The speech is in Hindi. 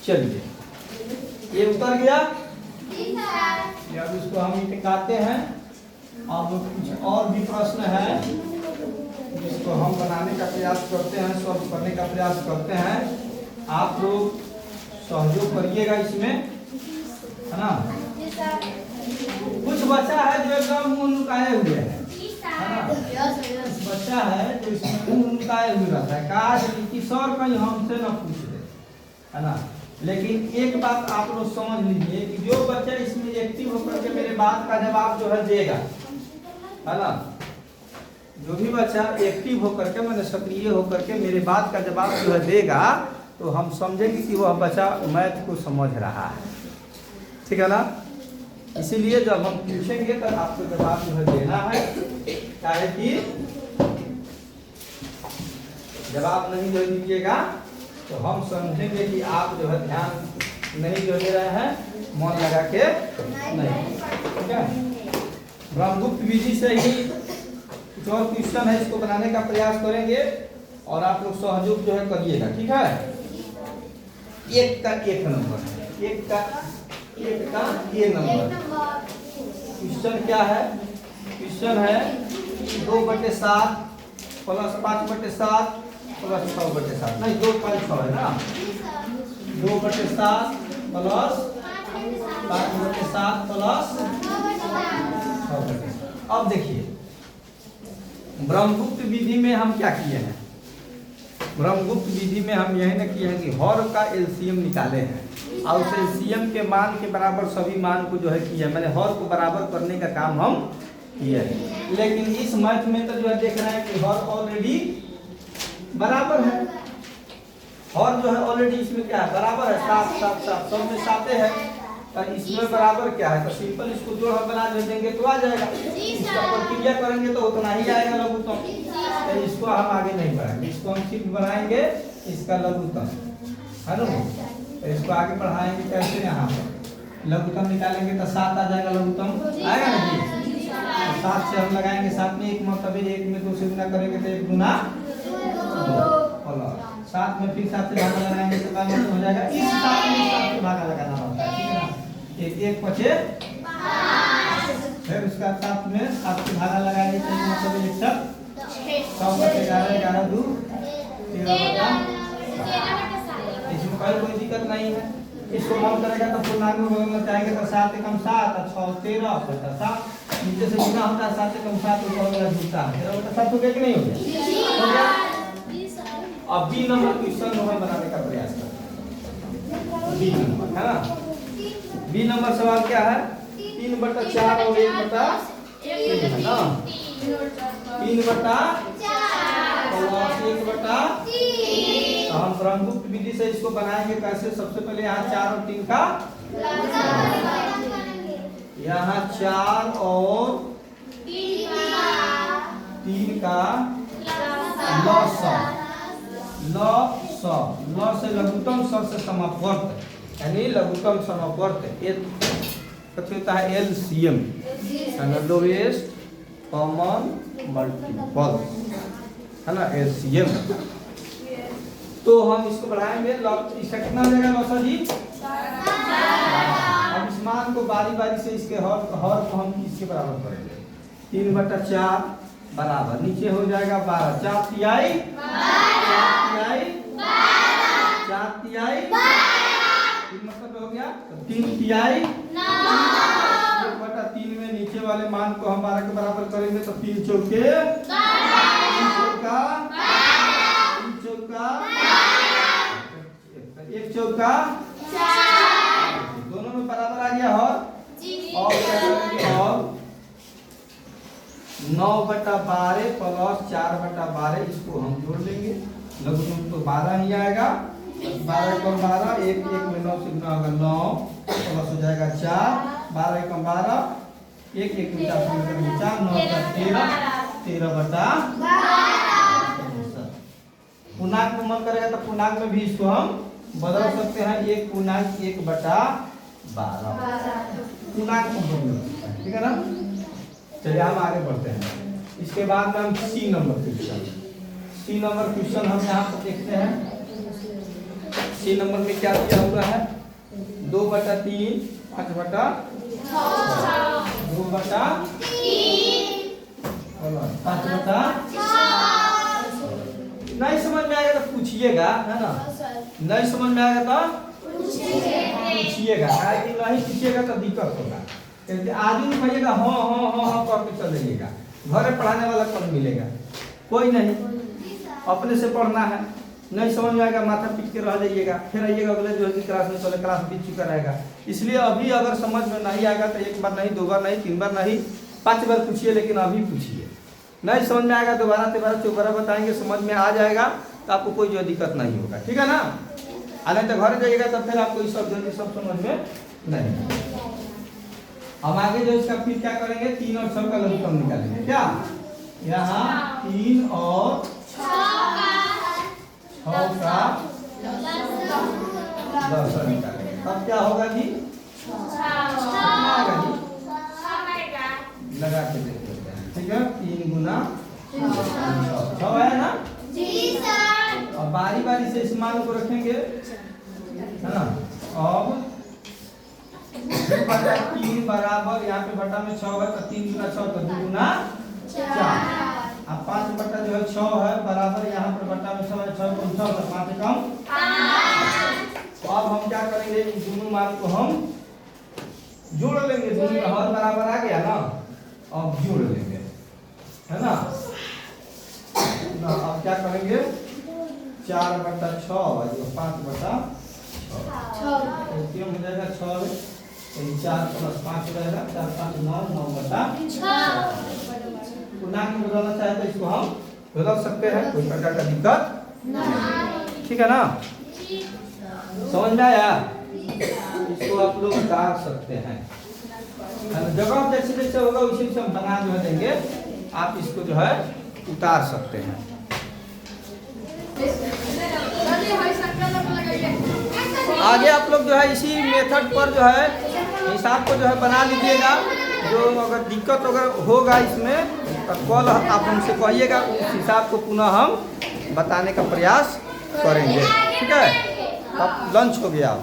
चलिए ये उतर गया। अब इसको हम टिकाते हैं। अब कुछ और भी प्रश्न है जिसको हम बनाने का प्रयास करते हैं, सॉल्व करने का प्रयास करते हैं। आप लोग सहयोग करिएगा इसमें, है ना। कुछ बच्चा है जो एकदम मुंह नुकाए हुए है ना। कुछ बच्चा है जो इसमें मुंह नुकाए हुए रहता है, काश कि सर कहीं हमसे न पूछ दे, है ना। लेकिन एक बात आप लोग समझ लीजिए कि जो बच्चा इसमें एक्टिव होकर के मेरे बात का जवाब जो है देगा, है ना, जो भी बच्चा एक्टिव होकर के मैंने सक्रिय होकर के मेरे बात का जवाब जो है देगा, तो हम समझेंगे कि वह बच्चा मैथ को समझ रहा है, ठीक है ना। इसीलिए जब हम पूछेंगे तब आपको जवाब जो है देना है, चाहे कि जवाब नहीं दे दीजिएगा तो हम समझेंगे कि आप जो है ध्यान नहीं जो दे रहे हैं, मन लगा के नहीं, ठीक है। ब्रह्मगुप्त विधि से ही कुछ और क्वेश्चन है, इसको बनाने का प्रयास करेंगे और आप लोग सहयोग जो है करिएगा, ठीक है। एक का एक नंबर है, एक का ये नंबर। क्वेश्चन क्या है? क्वेश्चन है 2/7 प्लस 5/7 प्लस 6/7, नहीं 2 5 6 है ना। 2/7 प्लस 5/7 प्लस 6/7। अब देखिए ब्रह्मगुप्त विधि में हम क्या किए हैं? ब्रह्मगुप्त विधि में हम यही ना किए हैं कि हर का एलसीएम निकाले हैं और उस एलसीएम के मान के बराबर सभी मान को जो है किया, मैंने हर को बराबर करने का काम हम किया है। लेकिन इस मैथ में तो जो है देख रहे हैं कि हर ऑलरेडी बराबर है, हर जो है ऑलरेडी इसमें क्या है बराबर है, 7 7 7 सब में 7 है, और इसमें बराबर क्या है, तो सिंपल इसको जोड़ हम बना देंगे तो आ जाएगा। इसका प्रक्रिया करेंगे तो उतना ही आएगा लघुत्तम, तो इसको हम आगे नहीं बढ़ाएंगे, इसको हम सिर्फ बनाएंगे इसका लघुत्तम, है ना। तो इसको आगे बढ़ाएंगे कैसे, यहाँ पर लघुत्तम निकालेंगे तो 7 आ जाएगा, लघुत्तम आएगा ना जी। 7 से हम लगाएंगे, 7 में 1 मतलब 1 में 2 से गुना करेंगे तो 1 गुना 2, 7 में फिर 7 से भागा लगाएंगे तो क्या हो जाएगा, इस 7 में 7 से भागा लगाना होता है, ठीक है ना। 1 पचे 5, फिर उसका 7 में 7 से भागा लगाएंगे तो मतलब 1 7 6 बटे 11 11 2 13 इसमें कोई दिक्कत नहीं है। इसको हम करेगा तो पूर्णांक में चाहेंगे तो 7 एकम 7 और 6 13 बटा 7, नीचे से गुना होता है 7 एकम 7 ऊपर वाला जुड़ता है 13 बटा 7 हो गया कि नहीं हो गया। अब बी नंबर क्वेश्चन हम बनाने का प्रयास करते हैं, बी नंबर है ना। बी नंबर सवाल क्या है, 3/4 और 1/3 है ना, 3/4 प्लस 1/3। तो हम ब्रह्मगुप्त विधि से इसको बनाएंगे कैसे, सबसे पहले यहाँ 4 और 3 का, यहाँ 4 और 3 का ल से लघुत्तम स से समापवर्त, यानी लघुत्तम समापवर्त कथी होता है, एलसीएम, लोएस्ट कॉमन मल्टीपल, है ना, एलसीएम। तो हम इसको बढ़ाएंगे, इसका कितना हो जाएगा लॉसा जी। अब इस मान को बारी बारी से इसके हर को हम इसके बराबर करेंगे, 3/4 बराबर नीचे हो जाएगा 12, 4 तिहाई 4 तिहाई मतलब हो गया 3 तिहाई 1/3 में नीचे वाले मान को हम 12 के बराबर करेंगे तो 3 चौके 1 चौका 4, दोनों में बराबर आ गया और क्या करेंगे, और 9/12 प्लस 4/12 इसको हम जोड़ लेंगे, लघुत्तम तो 12 ही आएगा, 12 एकम 12, 1 में 9 से गुना होगा 9 प्लस हो जाएगा 4, 12 एकम 12, 1 में 4 से गुना 4, 9 13 13/12। पूर्णांक में मन करेगा तो पूर्णांक में भी इसको हम बदल सकते हैं, 1 पूर्णांक 1/12 पूर्णांक में बदल सकते हैं, ठीक है ना। चलिए हम आगे बढ़ते हैं। इसके बाद में हम सी नंबर क्वेश्चन हम यहाँ पर देखते हैं। 6 नंबर में क्या दिया हुआ है? 2/3 5/6 2/3 5/6। नहीं समझ में आएगा तो पूछिएगा, है ना? नहीं समझ में आएगा तो पूछिएगा, नहीं पूछिएगा तो दिक्कत होगा। आदमी नहीं कहिएगा हाँ करके चल जाइएगा, घरे पढ़ाने वाला कौन मिलेगा? कोई नहीं, अपने से पढ़ना है। नहीं समझ में आएगा माथा पीट के रह जाइएगा, फिर आइएगा अगले जो है क्लास में, चले क्लास बीत चुका रहेगा। इसलिए अभी अगर समझ में नहीं आएगा तो 1 बार नहीं, 2 बार नहीं, 3 बार नहीं, 5 बार पूछिए, लेकिन अभी पूछिए। नहीं समझ में आएगा दोबारा 13 14 बताएंगे, समझ में आ जाएगा तो आपको कोई जो दिक्कत नहीं होगा, ठीक है ना? नहीं तो घर जाइएगा तो फिर आपको सब जल्दी सब समझ में नहीं। हम आगे जो इसका फिर क्या करेंगे, 3 और 6 का लघुत्तम निकालेंगे। क्या यहाँ 3 और 6 का लघुत्तम निकालेंगे, तब क्या होगा जी? लगा के देख लेते हैं, ठीक है? 3 गुना 6 है ना जी सर। अब बारी बारी से इस मान को रखेंगे, है ना? अब 2/3 बराबर यहाँ पे बटा में 6 है तो 3 गुना 6 तो 2 गुना 4। अब 5 बटा जो है 6 है बराबर यहाँ पर बटा में 6 है, 6 गुना 6 तो 5 कम 5। अब हम क्या करेंगे, इन दोनों मान को हम जोड़ लेंगे, दोनों में हर बराबर आ गया ना, अब जोड़ लेंगे, है ना? अब क्या करेंगे, 4/6 और 5/6 हो जाएगा 6 में 4 + 5 रहेगा, 4 5 9 9/6। पूर्णांक में बदलना चाहे तो इसको हम बदल सकते हैं, कोई प्रकार का दिक्कत नहीं, ठीक है ना? समझ में आया? इसको आप लोग उतार सकते हैं, जगह जैसे जैसे होगा उसी से हम बना जो है देंगे, आप इसको जो है उतार सकते हैं। आगे आप लोग जो है इसी मेथड पर जो है हिसाब को जो है बना लीजिएगा। जो अगर दिक्कत अगर होगा इसमें तो कल आप हमसे कहिएगा, उस हिसाब को पुनः हम बताने का प्रयास करेंगे, ठीक है? अब लंच हो गया।